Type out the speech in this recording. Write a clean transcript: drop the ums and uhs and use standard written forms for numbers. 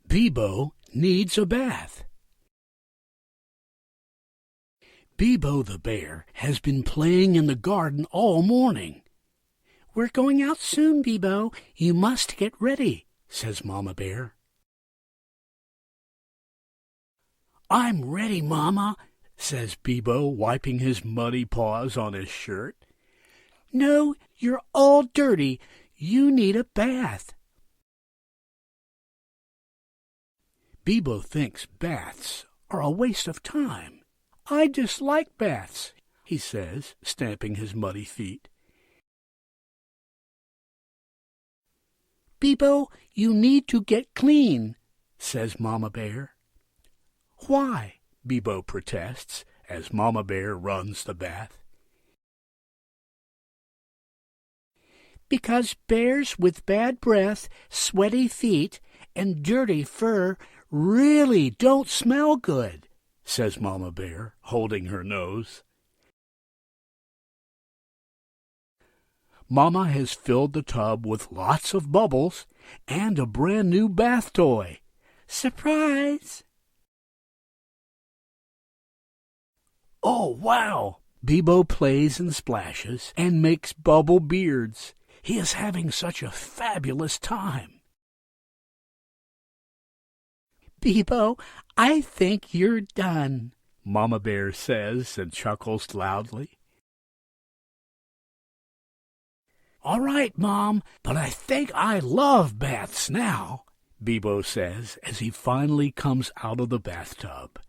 Bibo needs a bath. Bibo the bear has been playing in the garden all morning. "We're going out soon, Bibo. You must get ready," says Mama Bear. "I'm ready, Mama," says Bibo, wiping his muddy paws on his shirt. "No, you're all dirty. You need a bath." Bibo thinks baths are a waste of time. "I dislike baths," he says, stamping his muddy feet. "Bibo, you need to get clean," says Mama Bear. "Why?" Bibo protests as Mama Bear runs the bath. "Because bears with bad breath, sweaty feet, and dirty fur really don't smell good," says Mama Bear, holding her nose. Mama has filled the tub with lots of bubbles and a brand new bath toy. Surprise! Oh, wow! Bibo plays and splashes and makes bubble beards. He is having such a fabulous time. "Bibo, I think you're done," Mama Bear says and chuckles loudly. "All right, Mom, but I think I love baths now," Bibo says as he finally comes out of the bathtub.